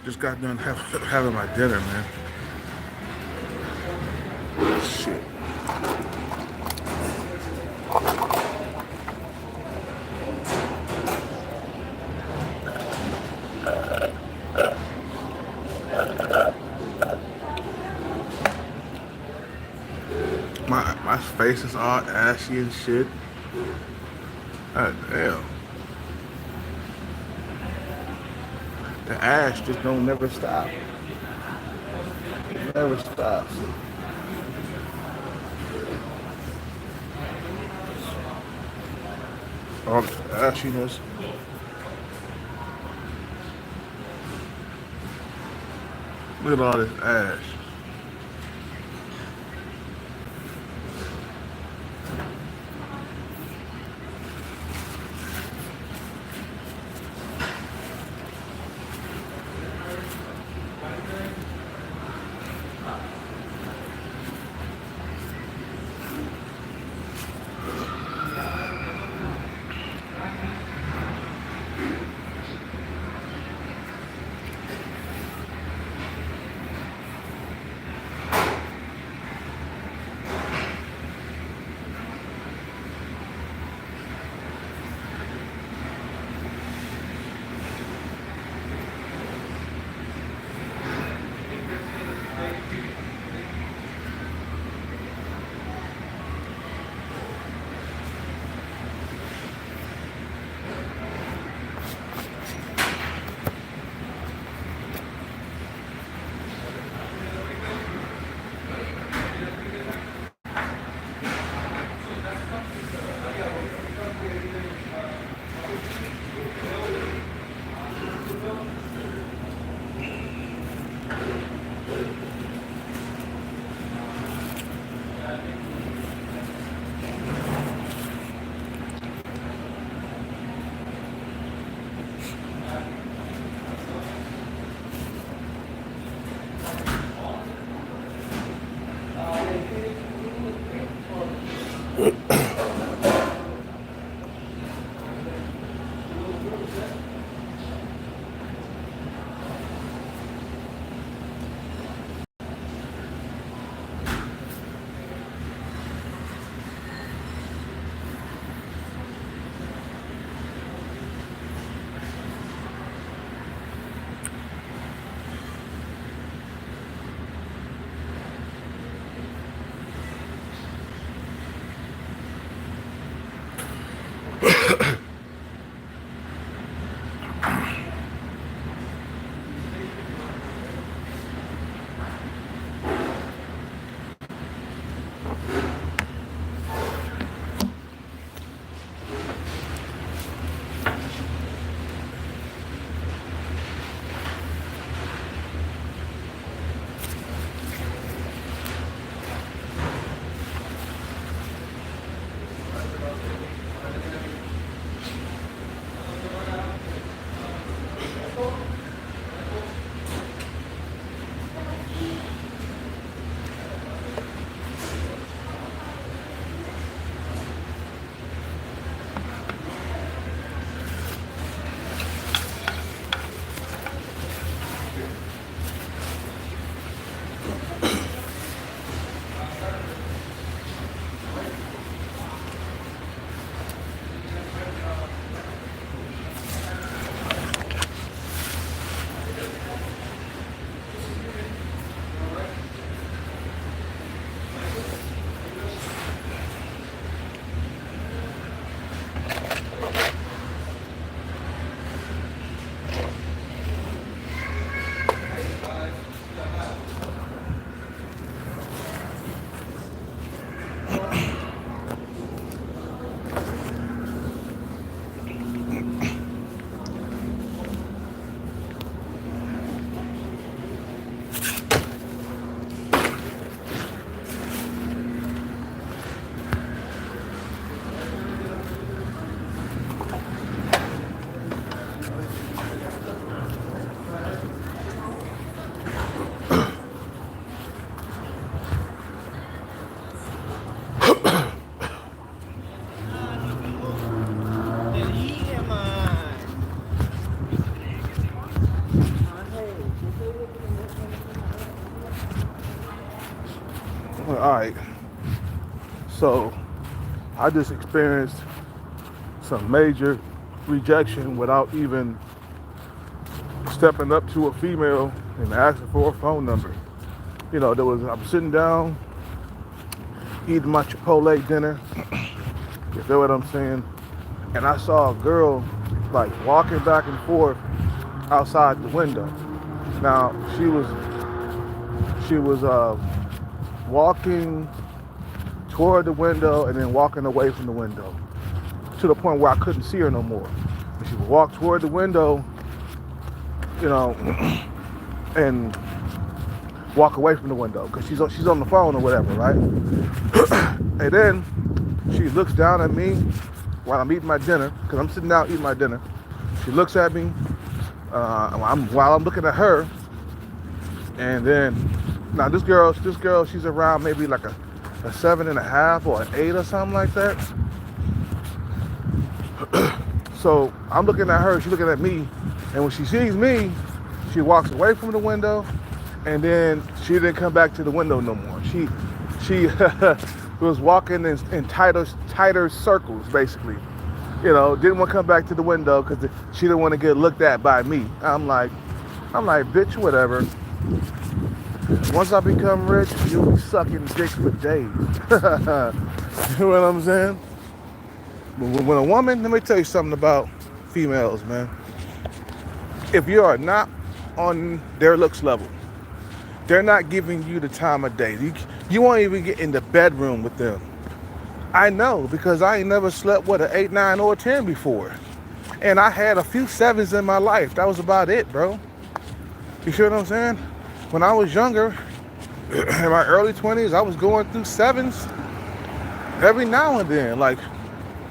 Just got done having my dinner, man. Shit. My face is all ashy and shit. God damn. The ash just don't never stop. It never stops. All the ashiness. Look at all this ash. All right. So I just experienced some major rejection without even stepping up to a female and asking for a phone number. I'm sitting down, eating my Chipotle dinner. You feel what I'm saying? And I saw a girl like walking back and forth outside the window. Now she was walking toward the window and then walking away from the window to the point where I couldn't see her no more. And she would walk toward the window, and walk away from the window because she's on the phone or whatever, right? And then she looks down at me while I'm eating my dinner, because I'm sitting down eating my dinner. She looks at me while I'm looking at her, and then now this girl, she's around maybe like a 7.5 or an 8 or something like that. So I'm looking at her, she's looking at me, and when she sees me, she walks away from the window, and then she didn't come back to the window no more. She was walking in tighter circles, basically. Didn't want to come back to the window because she didn't want to get looked at by me. I'm like, bitch, whatever. Once I become rich, you'll be sucking dicks for days. You know what I'm saying? But when a woman, let me tell you something about females, man. If you are not on their looks level, they're not giving you the time of day. You won't even get in the bedroom with them. I know, because I ain't never slept with an 8, 9, or 10 before. And I had a few 7s in my life. That was about it, bro. You see what I'm saying? When I was younger, in my early 20s, I was going through 7s every now and then. Like,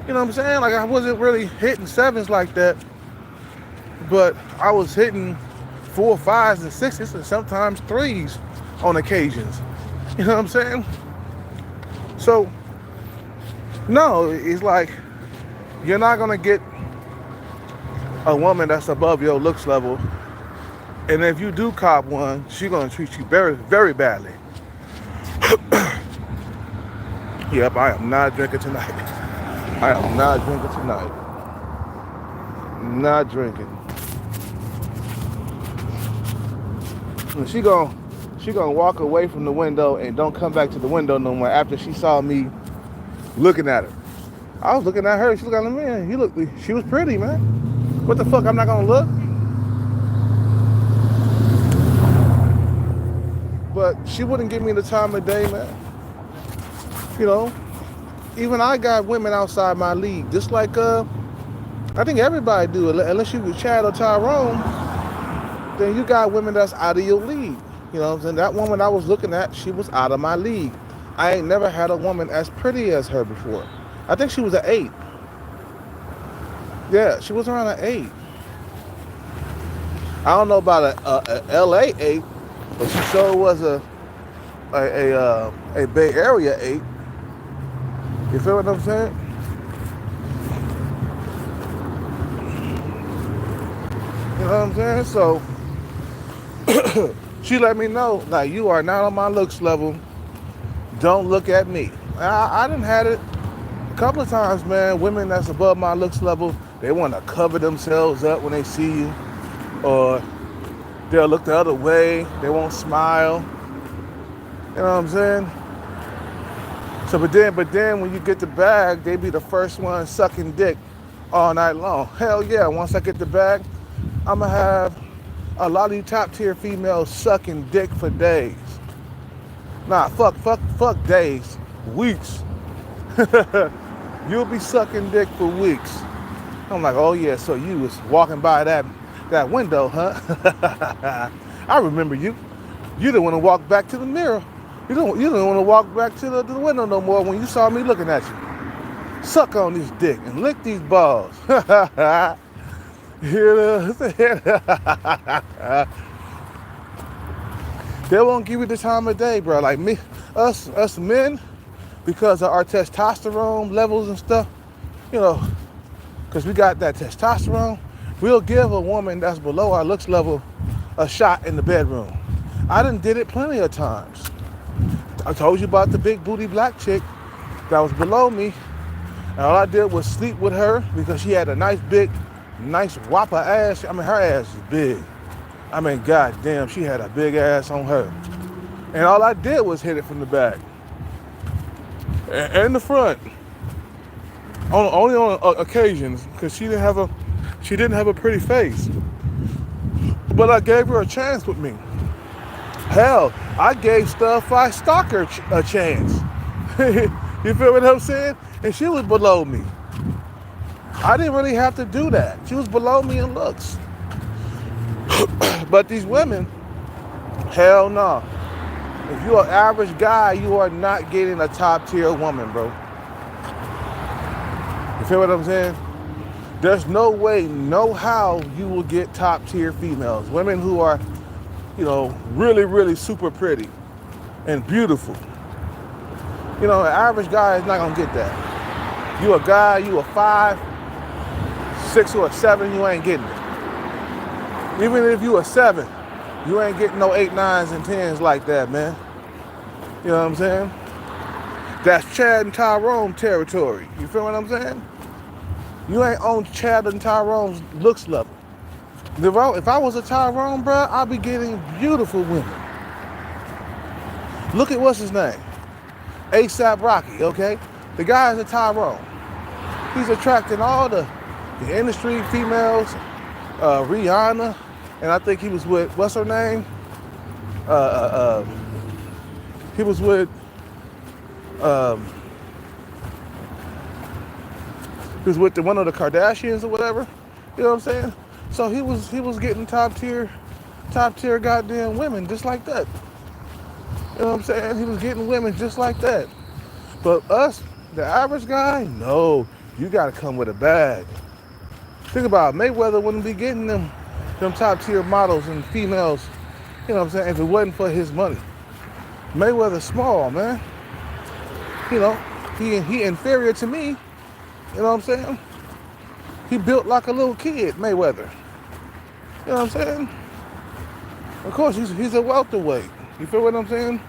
you know what I'm saying? Like, I wasn't really hitting 7s like that, but I was hitting 4, 5s, and 6s, and sometimes 3s on occasions. You know what I'm saying? So, no, it's like, you're not gonna get a woman that's above your looks level, and if you do cop one, she's gonna treat you very, very badly. Yep, I am not drinking tonight. I am not drinking tonight. Not drinking. And she gonna walk away from the window and don't come back to the window no more after she saw me looking at her. I was looking at her, she looked at me, man. She was pretty, man. What the fuck, I'm not gonna look? But she wouldn't give me the time of day, man. Even I got women outside my league, just like I think everybody do, unless you was Chad or Tyrone, then you got women that's out of your league. You know what I'm saying? That woman I was looking at, she was out of my league. I ain't never had a woman as pretty as her before. I think she was an 8. Yeah, she was around an 8. I don't know about a LA 8, but she sure was a Bay Area 8. You feel what I'm saying? You know what I'm saying? So she let me know, like, you are not on my looks level. Don't look at me. I done had it a couple of times, man. Women that's above my looks level, they want to cover themselves up when they see you, or they'll look the other way. They won't smile. You know what I'm saying? So, but then when you get the bag, they be the first one sucking dick all night long. Hell yeah! Once I get the bag, I'ma have a lot of you top tier females sucking dick for days. Nah, fuck days, weeks. You'll be sucking dick for weeks. I'm like, oh yeah, so you was walking by that window, huh? I remember you. You didn't want to walk back to the mirror. You didn't want to walk back to the window no more when you saw me looking at you. Suck on this dick and lick these balls. You know what I'm saying? They won't give you the time of day, bro. Like me, us men, because of our testosterone levels and stuff, because we got that testosterone, we'll give a woman that's below our looks level a shot in the bedroom. I done did it plenty of times. I told you about the big booty black chick that was below me. And all I did was sleep with her because she had a nice big, nice whopper ass. I mean, her ass is big. I mean, goddamn, she had a big ass on her. And all I did was hit it from the back and the front. Only on occasions, because she didn't have a pretty face. But I gave her a chance with me. Hell, I gave Stuff I Stalker a chance. You feel what I'm saying? And she was below me. I didn't really have to do that. She was below me in looks. But these women, hell no. If you're an average guy, you are not getting a top tier woman, bro. You feel what I'm saying? There's no way, no how you will get top tier females. Women who are, really, really super pretty and beautiful. An average guy is not gonna get that. You a guy, you a 5, 6 or a 7, you ain't getting it. Even if you a 7, you ain't getting no 8, 9s, and 10s like that, man. You know what I'm saying? That's Chad and Tyrone territory. You feel what I'm saying? You ain't on Chad and Tyrone's looks level. If I was a Tyrone, bro, I'd be getting beautiful women. Look at what's his name? A$AP Rocky, okay? The guy is a Tyrone. He's attracting all the industry females, Rihanna, and I think he was with, what's her name? He was with, one of the Kardashians or whatever. You know what I'm saying? So he was getting top tier goddamn women just like that. You know what I'm saying? He was getting women just like that. But us, the average guy, no, you gotta come with a bag. Think about it, Mayweather wouldn't be getting them top tier models and females, you know what I'm saying, if it wasn't for his money. Mayweather's small, man. He inferior to me. You know what I'm saying? He built like a little kid, Mayweather. You know what I'm saying? Of course, he's a welterweight. You feel what I'm saying?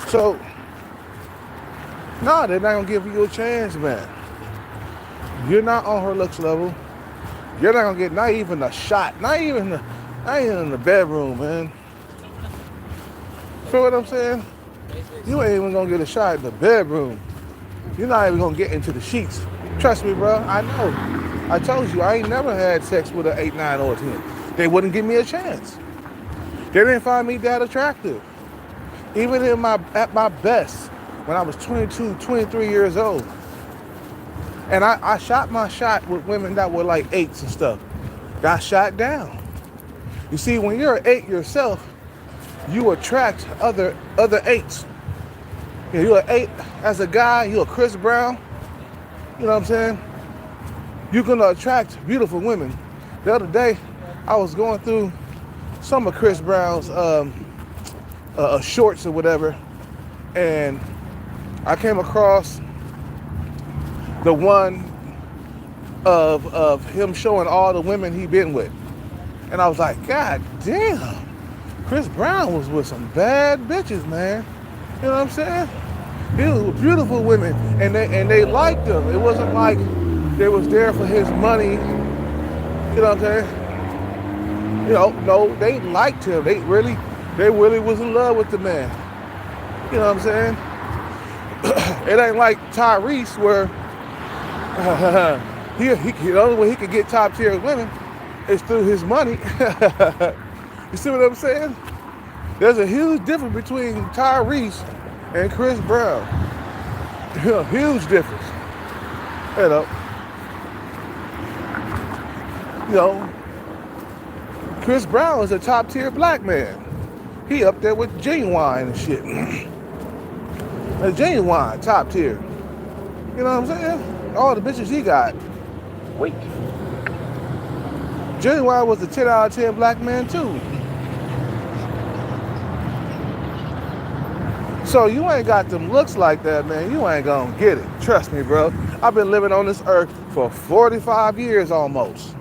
So, no, they're not gonna give you a chance, man. You're not on her looks level. You're not gonna get not even a shot, not even in the bedroom, man. Feel what I'm saying? You ain't even gonna get a shot in the bedroom. You're not even gonna get into the sheets. Trust me, bro. I know. I told you, I ain't never had sex with an 8, 9, or a 10. They wouldn't give me a chance. They didn't find me that attractive. Even at my best, when I was 22, 23 years old. And I shot my shot with women that were like 8s and stuff. Got shot down. You see, when you're an 8 yourself, you attract other 8s. You're an 8 as a guy, you're a Chris Brown. You know what I'm saying? You're gonna attract beautiful women. The other day, I was going through some of Chris Brown's shorts or whatever, and I came across the one of him showing all the women he been with. And I was like, God damn, Chris Brown was with some bad bitches, man. You know what I'm saying? He was with beautiful women, and they liked him. It wasn't like they was there for his money. You know what I'm saying? No, they liked him. They really was in love with the man. You know what I'm saying? It ain't like Tyrese where the only way he could get top tier women is through his money. You see what I'm saying? There's a huge difference between Tyrese and Chris Brown. Huge difference. Chris Brown is a top tier black man. He up there with Genuine and shit. Genuine, top tier. You know what I'm saying? All the bitches he got. Wait. Genuine was a 10 out of 10 black man too. So you ain't got them looks like that, man. You ain't gonna get it. Trust me, bro. I've been living on this earth for 45 years almost.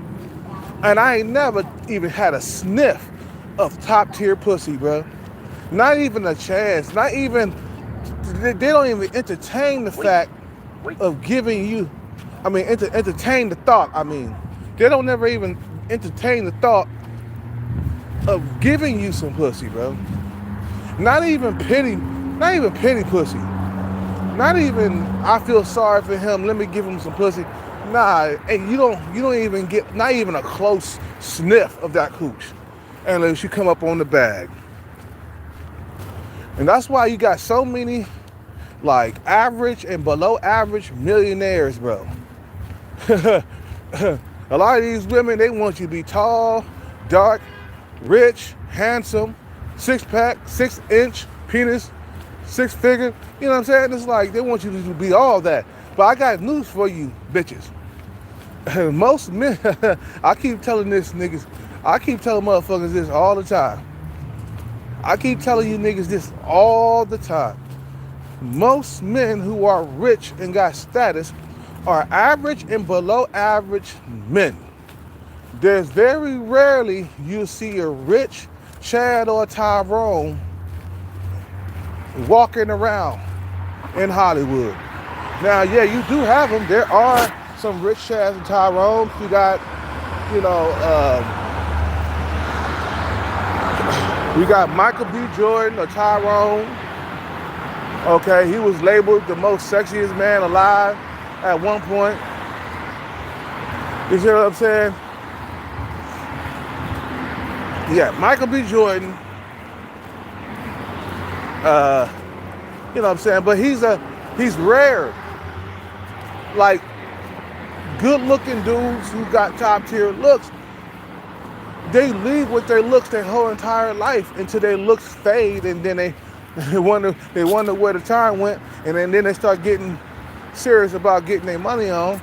And I ain't never even had a sniff of top tier pussy, bro. Not even a chance. Not even, they don't even entertain the fact of giving you, entertain the thought. They don't never even entertain the thought of giving you some pussy, bro. Not even pity pussy. Not even, I feel sorry for him, let me give him some pussy. Nah, and you don't even get, not even a close sniff of that cooch unless you come up on the bag. And that's why you got so many like average and below average millionaires, bro. A lot of these women, they want you to be tall, dark, rich, handsome, 6-pack, 6-inch penis, 6-figure. You know what I'm saying? It's like they want you to be all that. But I got news for you, bitches. Most men, I keep telling motherfuckers this all the time. I keep telling you niggas this all the time. Most men who are rich and got status are average and below average men. There's very rarely you see a rich Chad or Tyrone walking around in Hollywood. Now, yeah, you do have them. There are some rich Chads and Tyrones. You got, we got Michael B. Jordan or Tyrone. Okay, he was labeled the most sexiest man alive at one point. You see what I'm saying? Yeah, Michael B. Jordan. You know what I'm saying? But he's rare. Like, good-looking dudes who got top-tier looks, they leave with their looks their whole entire life until their looks fade, and then they wonder where the time went, and then they start getting serious about getting their money on.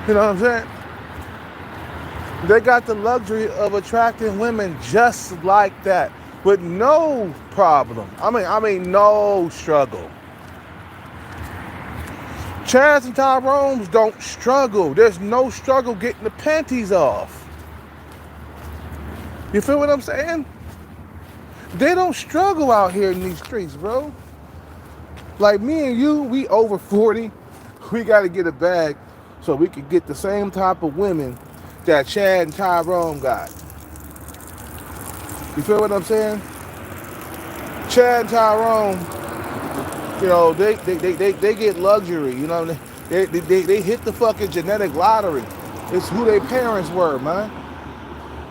You know what I'm saying? They got the luxury of attracting women just like that, with no problem. No struggle. Chads and Tyrones don't struggle. There's no struggle getting the panties off. You feel what I'm saying? They don't struggle out here in these streets, bro. Like me and you, we over 40. We got to get a bag so we can get the same type of women that Chad and Tyrone got. You feel what I'm saying? Chad and Tyrone, they get luxury. They hit the fucking genetic lottery. It's who their parents were, man.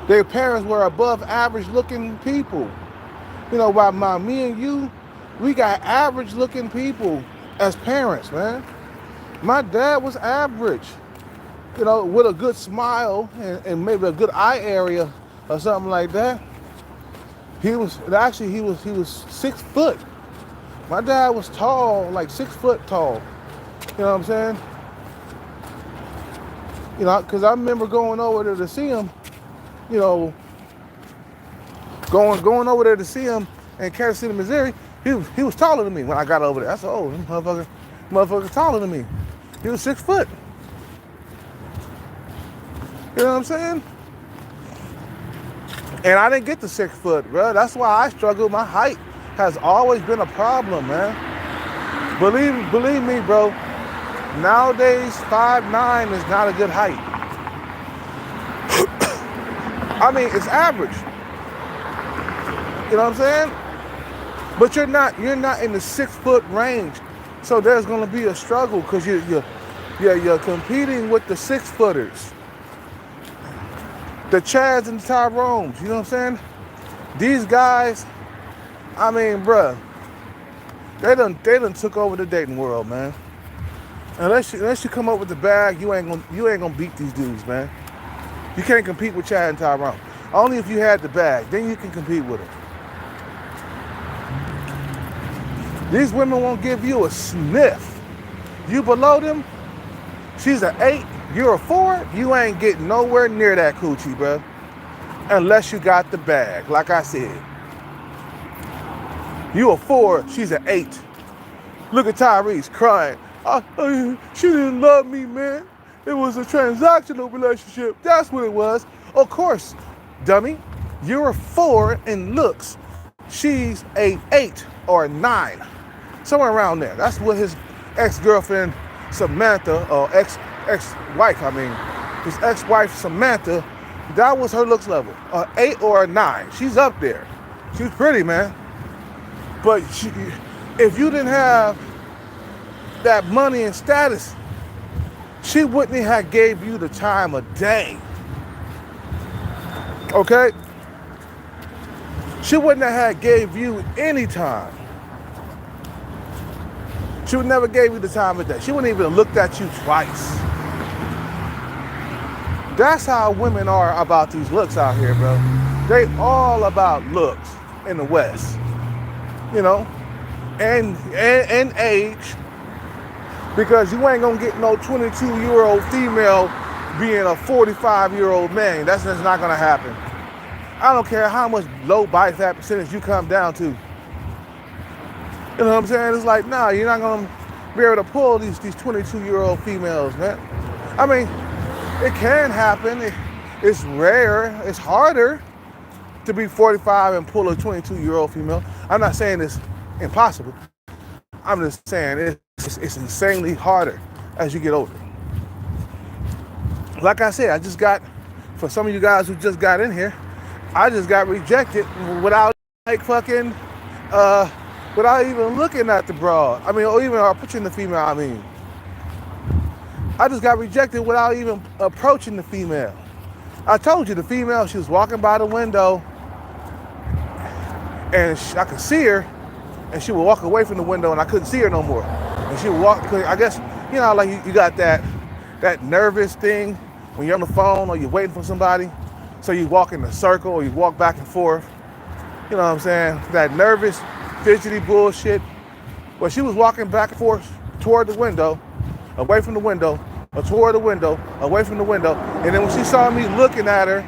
Their parents were above average looking people. While me and you, we got average looking people as parents, man. My dad was average, with a good smile and maybe a good eye area or something like that. He was 6 foot. My dad was tall, like 6 foot tall. You know what I'm saying? Because I remember going over there to see him, going over there to see him in Kansas City, Missouri. He was taller than me when I got over there. I said, oh, this motherfucker taller than me. He was 6 foot. You know what I'm saying? And I didn't get to 6 foot, bro. That's why I struggle. My height has always been a problem, man. Believe me, bro. Nowadays, 5'9" is not a good height. It's average. You know what I'm saying? But you're not in the 6 foot range. So there's gonna be a struggle because you're competing with the 6 footers. The Chads and the Tyrones, you know what I'm saying? These guys, bruh, they done took over the dating world, man. Unless you come up with the bag, you ain't gonna beat these dudes, man. You can't compete with Chad and Tyrone. Only if you had the bag, then you can compete with them. These women won't give you a sniff. You below them, she's an 8, you're a 4, you ain't getting nowhere near that coochie, bro. Unless you got the bag, like I said. You a 4, she's an 8. Look at Tyrese crying. She didn't love me, man. It was a transactional relationship. That's what it was. Of course, dummy. You're a 4 in looks. She's a 8 or a 9, somewhere around there. That's what his ex-girlfriend Samantha, or ex-wife, I mean, his ex-wife Samantha, that was her looks level, an 8 or a 9. She's up there. She's pretty, man. But if you didn't have that money and status, she wouldn't have gave you the time of day. Okay? She wouldn't have gave you any time. She would never gave you the time of day. She wouldn't even looked at you twice. That's how women are about these looks out here, bro. They all about looks in the West. You know? And age. Because you ain't gonna get no 22-year-old female being a 45-year-old man. That's just not gonna happen. I don't care how much low body fat percentage you come down to. You know what I'm saying? It's like, nah, you're not gonna be able to pull these 22-year-old females, man. I mean, it can happen. It's rare. It's harder to be 45 and pull a 22-year-old female. I'm not saying it's impossible. I'm just saying it's insanely harder as you get older. Like I said, for some of you guys who just got in here, I just got rejected without without even looking at the broad. I mean, or even approaching the female, I mean. I just got rejected without even approaching the female. I told you the female, she was walking by the window and I could see her, and she would walk away from the window and I couldn't see her no more. And she would walk, I guess, you know, like you got that nervous thing when you're on the phone or you're waiting for somebody. So you walk in a circle or you walk back and forth. You know what I'm saying? That nervous, fidgety bullshit. Well, she was walking back and forth toward the window, away from the window, or toward the window, away from the window. And then when she saw me looking at her,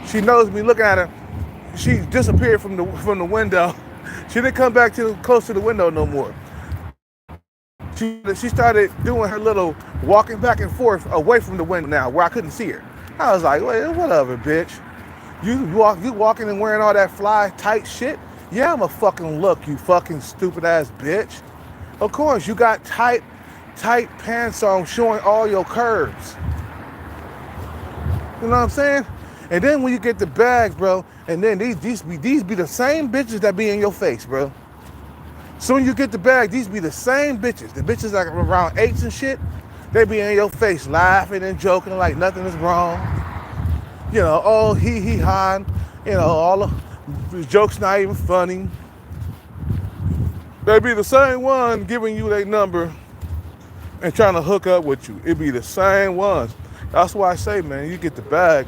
she noticed me looking at her, she disappeared from the window. She didn't come back close to the window no more. She started doing her little walking back and forth away from the window now, where I couldn't see her. I was like, well, whatever, bitch. You walking and wearing all that fly tight shit? Yeah, I'ma fucking look, you fucking stupid ass bitch. Of course, you got tight pants on showing all your curves. You know what I'm saying? And then when you get the bag, bro, and then these be the same bitches that be in your face, bro. Soon you get the bag, these be the same bitches. The bitches like around 8s and shit, they be in your face laughing and joking like nothing is wrong. You know, oh, he ha, you know, all the jokes not even funny. They be the same one giving you their number and trying to hook up with you. It be the same ones. That's why I say, man, you get the bag,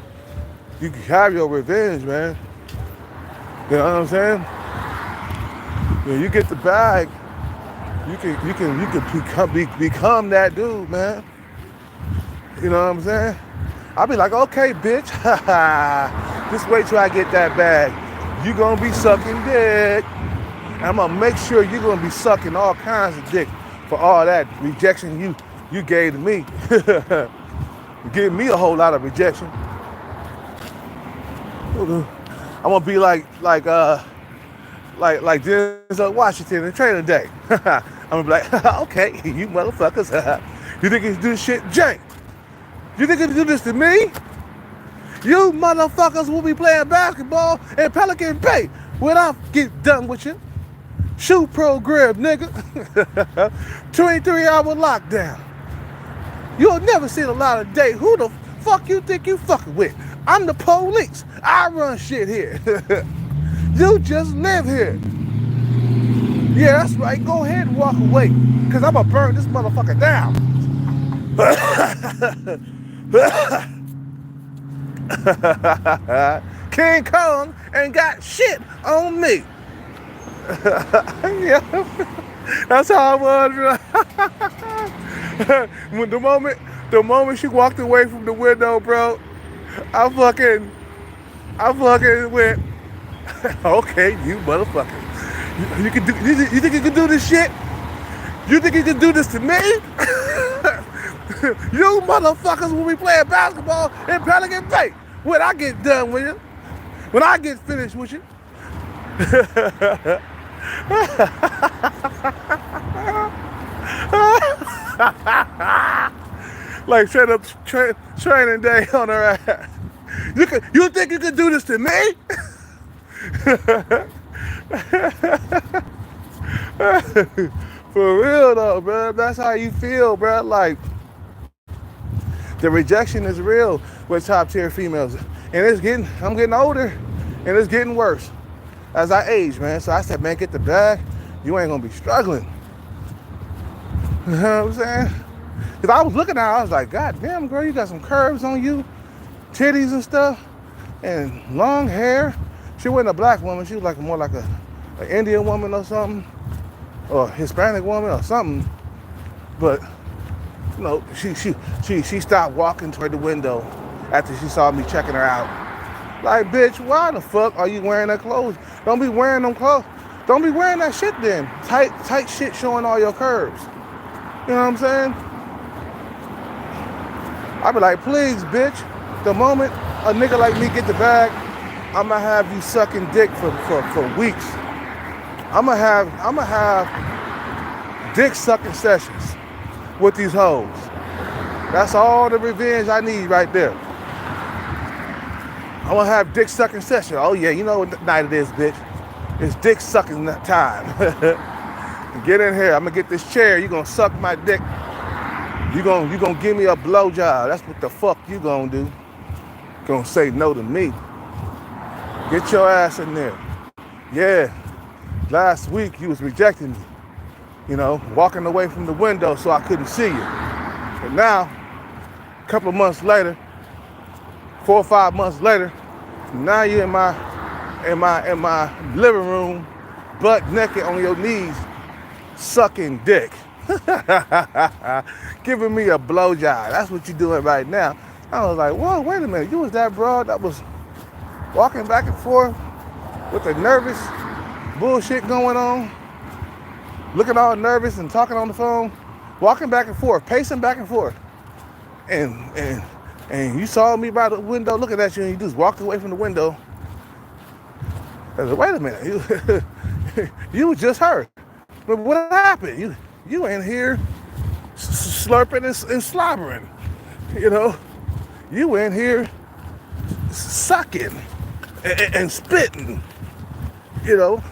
you can have your revenge, man. You know what I'm saying? When you get the bag, you can become that dude, man. You know what I'm saying? I'll be like, okay, bitch, just wait till I get that bag. You gonna be sucking dick. And I'm gonna make sure you're gonna be sucking all kinds of dick for all that rejection you gave to me. You gave me a whole lot of rejection. I'm gonna be like Denzel Washington in Training Day. I'm gonna be like, okay, you motherfuckers. You think you can do this shit, Jay? You think you can do this to me? You motherfuckers will be playing basketball in Pelican Bay when I get done with you. Shoe program, nigga. 23-hour lockdown. You'll never see a lot of day. Who the fuck you think you fucking with? I'm the police. I run shit here. You just live here. Yeah, that's right. Go ahead and walk away, because I'm going to burn this motherfucker down. King Kong ain't got shit on me. Yeah, that's how I was. When the moment she walked away from the window, bro, I fucking went, okay, you motherfucker. You think you can do this shit? You think you can do this to me? You motherfuckers will be playing basketball in Pelican Bay when I get done with you. When I get finished with you. Like straight up training day on her ass. You think you could do this to me? For real though, bro. That's how you feel, bro. Like the rejection is real with top tier females, and I'm getting older, and it's getting worse as I age, man. So I said, man, get the bag. You ain't gonna be struggling. You know what I'm saying? Because I was looking at her, I was like, God damn, girl, you got some curves on you, titties and stuff, and long hair. She wasn't a black woman. She was like more like an Indian woman or something, or Hispanic woman or something. But you know, she stopped walking toward the window after she saw me checking her out. Like, bitch, why the fuck are you wearing that clothes? Don't be wearing them clothes. Don't be wearing that shit then. Tight shit showing all your curves. You know what I'm saying? I be like, please, bitch. The moment a nigga like me get the bag, I'ma have you sucking dick for weeks. I'ma have dick sucking sessions with these hoes. That's all the revenge I need right there. I'm gonna have dick sucking session. Oh yeah, you know what night it is, bitch. It's dick sucking time. Get in here. I'm gonna get this chair. You gonna suck my dick. You gonna give me a blowjob. That's what the fuck you gonna do. Gonna say no to me. Get your ass in there. Yeah. Last week you was rejecting me. You know, walking away from the window so I couldn't see you. But now, a couple of months later, 4 or 5 months later, now you're in my living room, butt naked on your knees, sucking dick. Giving me a blowjob. That's what you're doing right now. I was like, whoa, wait a minute. You was that broad that was walking back and forth with a nervous bullshit going on, looking all nervous and talking on the phone, walking back and forth, pacing back and forth. And you saw me by the window looking at you, and you just walked away from the window. I said, wait a minute, you was just her. But what happened? You in here slurping and slobbering, you know? You in here sucking and spitting, you know,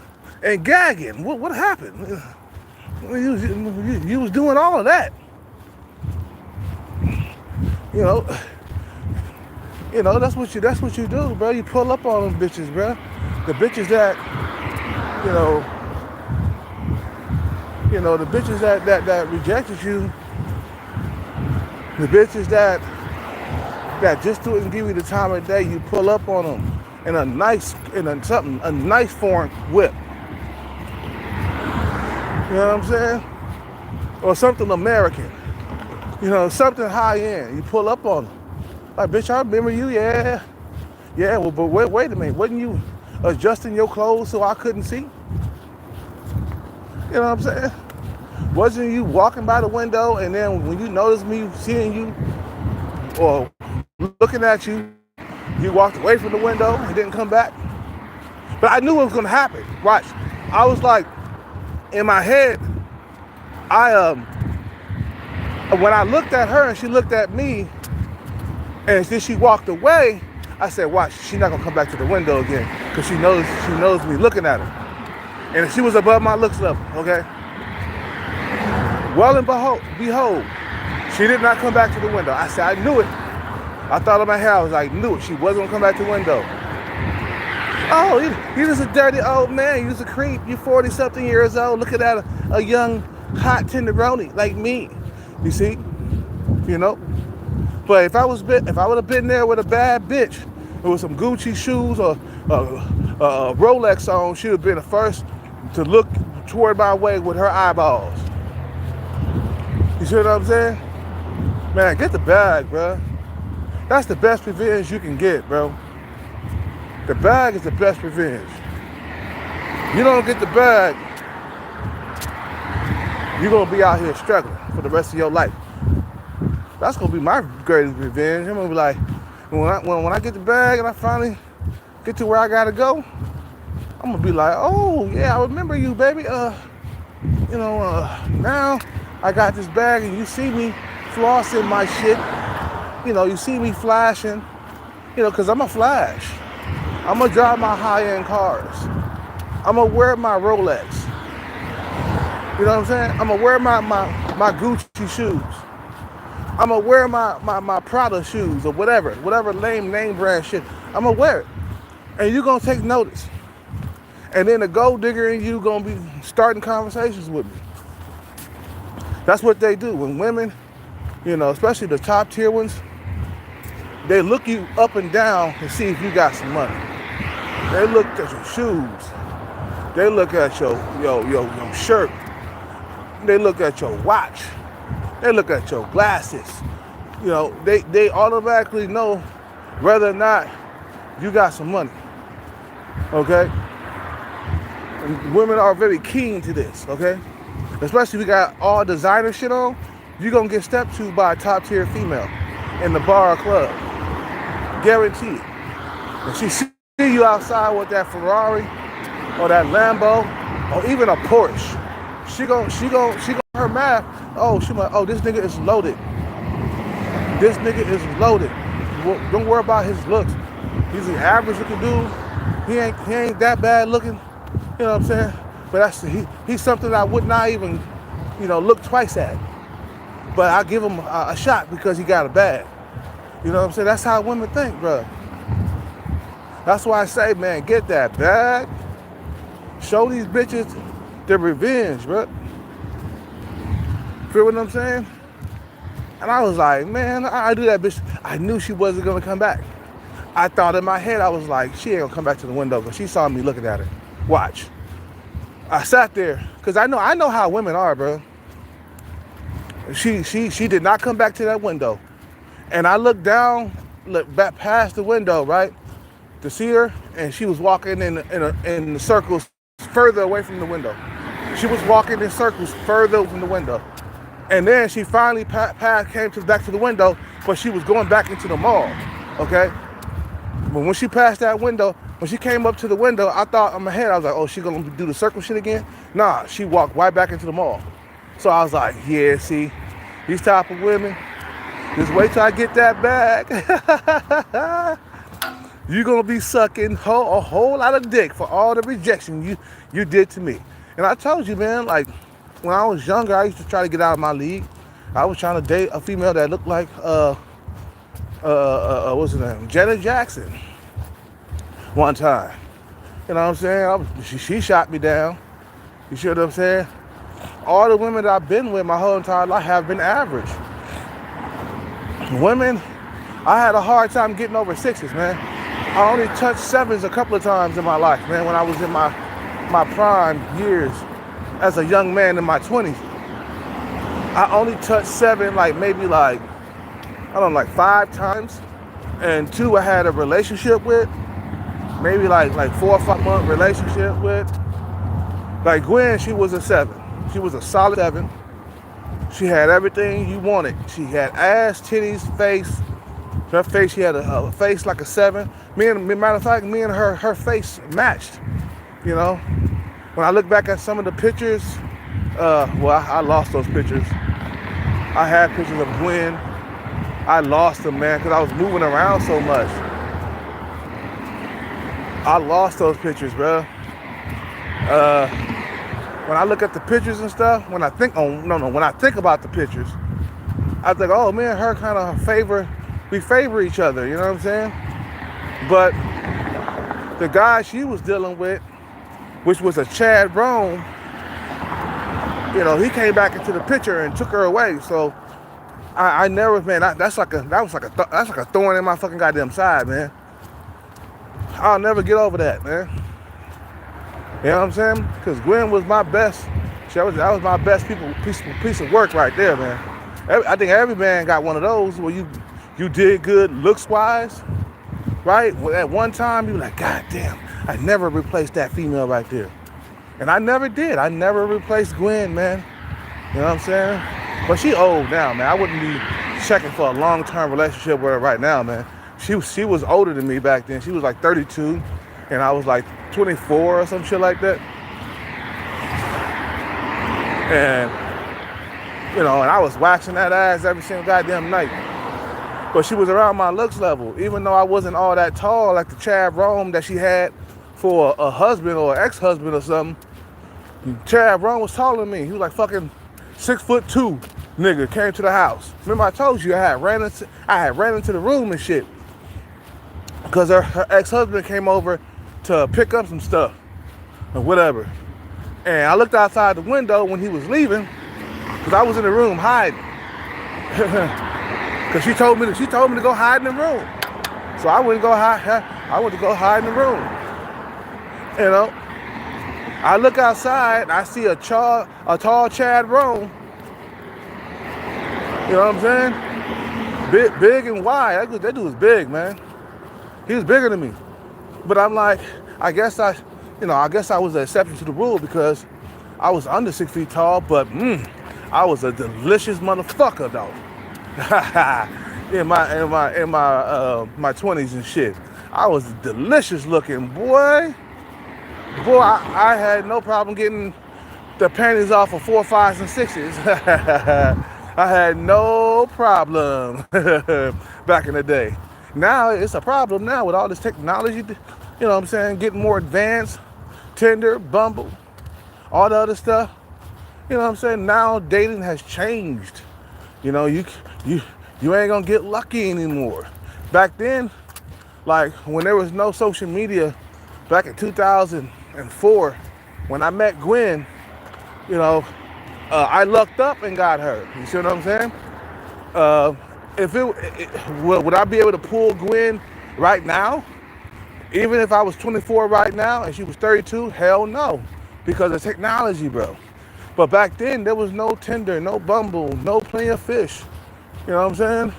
and gagging. What happened? You was doing all of that. You know, that's what you do, bro. You pull up on them bitches, bro. The bitches that, the bitches that rejected you, the bitches that just didn't give you the time of day, you pull up on them in a nice foreign whip. You know what I'm saying? Or something American. You know, something high end. You pull up on them. Like, bitch, I remember you, yeah. Yeah, well, but wait a minute. Wasn't you adjusting your clothes so I couldn't see? You know what I'm saying? Wasn't you walking by the window and then when you noticed me seeing you or looking at you, you walked away from the window and didn't come back? But I knew it was going to happen. Watch. I was like, in my head, when I looked at her and she looked at me and then she walked away, I said, watch, she's not gonna come back to the window again because she knows me looking at her. And she was above my looks level, okay? Well and behold, she did not come back to the window. I said, I knew it. I thought in my head, I was like, knew it. She wasn't gonna come back to the window. Oh, you just a dirty old man. You just a creep. You 40-something years old looking at a young, hot tenderoni like me. You see? You know? But if I would have been there with a bad bitch with some Gucci shoes or a Rolex on, she would have been the first to look toward my way with her eyeballs. You see what I'm saying? Man, get the bag, bro. That's the best revenge you can get, bro. The bag is the best revenge. You don't get the bag, you're gonna be out here struggling for the rest of your life. That's gonna be my greatest revenge. I'm gonna be like, when I get the bag and I finally get to where I gotta go, I'm I'm gonna be like, oh yeah, I remember you, baby. Now I got this bag and you see me flossing my shit. You see me flashing, because I'm a flash. I'm gonna drive my high-end cars. I'm gonna wear my Rolex. You know what I'm saying? I'm gonna wear my Gucci shoes. I'm gonna wear my Prada shoes or whatever lame name brand shit. I'm gonna wear it. And you're gonna take notice. And then the gold digger in you gonna be starting conversations with me. That's what they do. When women, especially the top tier ones, they look you up and down to see if you got some money. They look at your shoes. They look at your shirt. They look at your watch. They look at your glasses. They automatically know whether or not you got some money. Okay? And women are very keen to this, okay? Especially if you got all designer shit on, you're gonna get stepped to by a top tier female in the bar or club. Guaranteed. If she see you outside with that Ferrari or that Lambo or even a Porsche, she gon' her math. Oh, this nigga is loaded. This nigga is loaded. Don't worry about his looks. He's an average looking dude. He ain't that bad looking. You know what I'm saying? But he's something I would not even, look twice at. But I give him a shot because he got a bag. You know what I'm saying? That's how women think, bro. That's why I say, man, get that bag. Show these bitches their revenge, bro. Feel what I'm saying? And I was like, man, I do that bitch. I knew she wasn't gonna come back. I thought in my head, I was like, she ain't gonna come back to the window because she saw me looking at her. Watch. I sat there because I know how women are, bro. She did not come back to that window. And I looked back past the window, right, to see her, and she was walking in the circles further away from the window. She was walking in circles further from the window. And then she finally came back to the window, but she was going back into the mall, okay? But when she passed that window, when she came up to the window, I thought in my head, I was like, oh, she gonna do the circle shit again? Nah, she walked right back into the mall. So I was like, yeah, see, these type of women, just wait till I get that bag. You're gonna be sucking a whole lot of dick for all the rejection you did to me. And I told you, man, like, when I was younger, I used to try to get out of my league. I was trying to date a female that looked like, what's her name? Janet Jackson. One time. You know what I'm saying? She shot me down. You see what I'm saying? All the women that I've been with my whole entire life have been average. Women, I had a hard time getting over sixes, man. I only touched sevens a couple of times in my life, man, when I was in my prime years. As a young man in my 20s, I only touched seven, maybe 5 times. And 2 I had a relationship with, maybe like 4 or 5 month relationship with. Like Gwen, she was a 7. She was a solid 7. She had everything you wanted. She had ass, titties, face. Her face, she had a face like a 7. Matter of fact, me and her face matched, When I look back at some of the pictures, I lost those pictures. I had pictures of Gwen. I lost them, man, because I was moving around so much. I lost those pictures, bro. When I look at the pictures and stuff, when I think about the pictures, I think, oh man, her kind of we favor each other, you know what I'm saying? But the guy she was dealing with, which was a Chad Rome, he came back into the picture and took her away. So I never, man, that's like a thorn in my fucking goddamn side, man. I'll never get over that, man. You know what I'm saying? Because Gwen was my best. That was my best piece of work right there, man. I think every man got one of those where you did good looks wise, right? At one time you were like, God damn, I never replaced that female right there. And I never did. I never replaced Gwen, man. You know what I'm saying? But she old now, man. I wouldn't be checking for a long-term relationship with her right now, man. She was older than me back then. She was like 32. and I was like 24 or some shit like that. And, and I was waxing that ass every single goddamn night. But she was around my looks level, even though I wasn't all that tall like the Chad Rome that she had for a husband or ex-husband or something. Chad Rome was taller than me. He was like fucking 6'2" nigga, came to the house. Remember I told you I had ran into the room and shit. Because her ex-husband came over to pick up some stuff or whatever. And I looked outside the window when he was leaving, because I was in the room hiding. Because she told me to go hide in the room. So I went to go hide in the room. I look outside and I see a tall Chad Rome. You know what I'm saying? Big and wide. That dude was big, man. He was bigger than me. But I'm like, I guess I was the exception to the rule because I was under 6 feet tall, but I was a delicious motherfucker though. in my 20s and shit. I was delicious looking, boy. I had no problem getting the panties off of 4, 5s, and 6s. I had no problem back in the day. Now it's a problem now with all this technology, what I'm saying, getting more advanced, Tinder, Bumble, all the other stuff. You know what I'm saying? Now dating has changed. You ain't gonna get lucky anymore. Back then, like when there was no social media, back in 2004, when I met Gwen, I lucked up and got her. You see what I'm saying? Would I be able to pull Gwen right now? Even if I was 24 right now and she was 32, hell no, because of technology, bro. But back then there was no Tinder, no Bumble, no Plenty of Fish. You know what I'm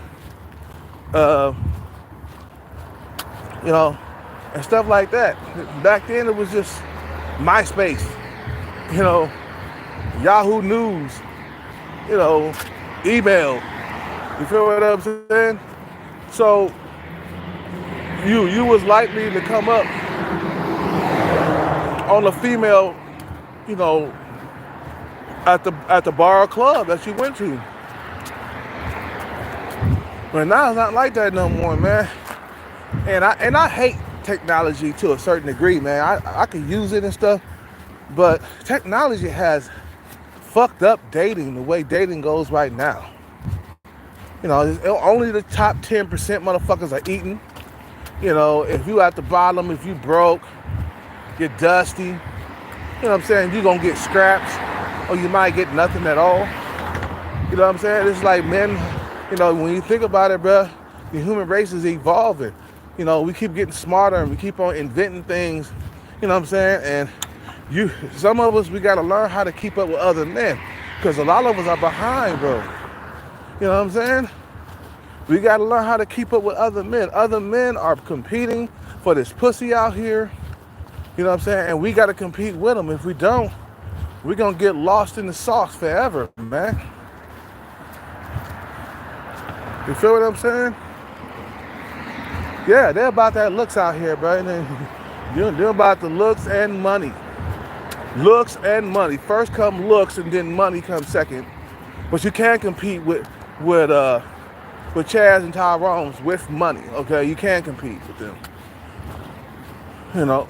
saying? And stuff like that. Back then it was just MySpace, Yahoo News, email. You feel what I'm saying? So you was likely to come up on a female, at the bar or club that you went to. But now it's not like that no more, man. And I hate technology to a certain degree, man. I could use it and stuff, but technology has fucked up dating the way dating goes right now. Only the top 10% motherfuckers are eating. If you at the bottom, if you broke, you're dusty, you know what I'm saying, you're gonna get scraps, or you might get nothing at all. You know what I'm saying? It's like men, when you think about it, bro, the human race is evolving. We keep getting smarter and we keep on inventing things, you know what I'm saying? And some of us, we gotta learn how to keep up with other men, because a lot of us are behind, bro. You know what I'm saying? We gotta learn how to keep up with other men. Other men are competing for this pussy out here. You know what I'm saying? And we gotta compete with them. If we don't, we're gonna get lost in the sauce forever, man. You feel what I'm saying? Yeah, they're about that looks out here, bro. They're about the looks and money. Looks and money. First come looks and then money comes second. But you can't compete with Chaz and Tyrone's with money, okay? You can't compete with them.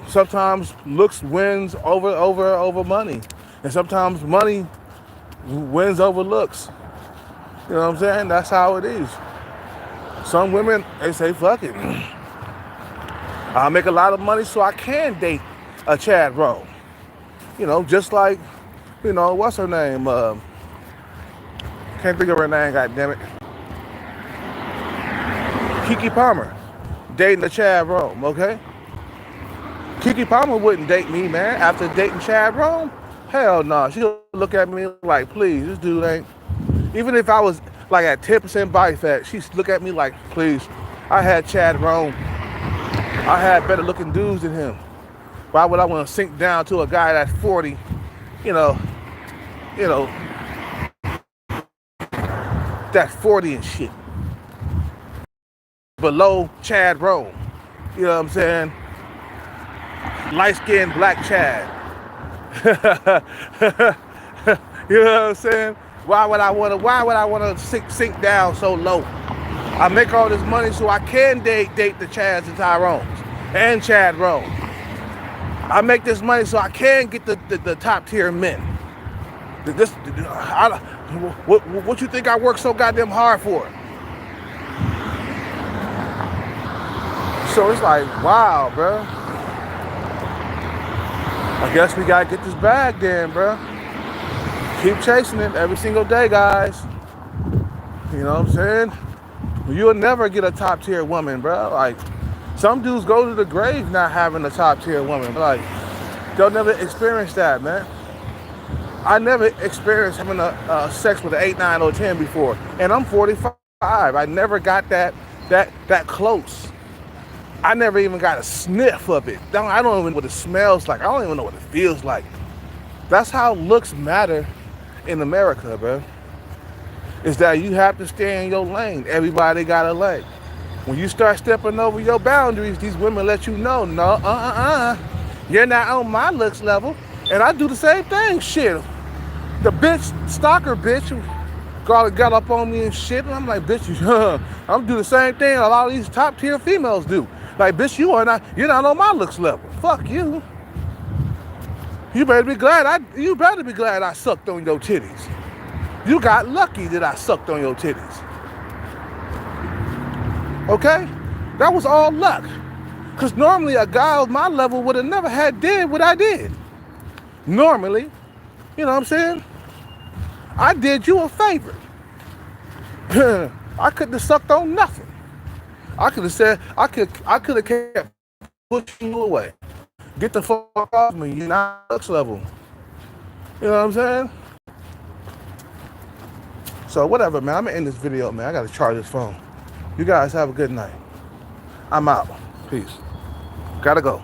Sometimes looks wins over money. And sometimes money wins over looks. You know what I'm saying? That's how it is. Some women, they say, fuck it. I'll make a lot of money so I can date a Chad Rome. Just like, what's her name? Can't think of her name, goddammit. Keke Palmer, dating a Chad Rome, okay? Keke Palmer wouldn't date me, man, after dating Chad Rome. Hell no, she'll look at me like, please, this dude ain't. Even if I was like at 10% body fat, she'd look at me like, please, I had Chad Rome. I had better looking dudes than him. Why would I want to sink down to a guy that's 40, that's 40 and shit, below Chad Rome? You know what I'm saying? light-skinned black Chad. You know what I'm saying? Why would I want to sink down so low? I make all this money so I can date the Chads and Tyrones and Chad Rome. I make this money so I can get the top tier men. What you think I work so goddamn hard for? So it's like, wow, bro. I guess we gotta get this bag then, bro. Keep chasing it every single day, guys. You know what I'm saying? You'll never get a top tier woman, bro. Like, some dudes go to the grave not having a top tier woman. Like, they'll never experience that, man. I never experienced having a sex with an 8, 9, or 10 before, and I'm 45. I never got that close. I never even got a sniff of it. I don't even know what it smells like. I don't even know what it feels like. That's how looks matter in America, bro. Is that you have to stay in your lane. Everybody got a lane. When you start stepping over your boundaries, these women let you know, no, you're not on my looks level. And I do the same thing, shit. The stalker bitch got up on me and shit, and I'm like, bitch, I'm do the same thing a lot of these top tier females do. Like, bitch, you're not on my looks level. Fuck you. You better be glad I sucked on your titties. You got lucky that I sucked on your titties. Okay? That was all luck. Because normally a guy of my level would have never did what I did. Normally, you know what I'm saying? I did you a favor. I couldn't have sucked on nothing. I could have said, I could have kept pushing you away. Get the fuck off me, you're not looks level. You know what I'm saying? So whatever, man. I'm gonna end this video, man. I gotta charge this phone. You guys have a good night. I'm out. Peace. Gotta go.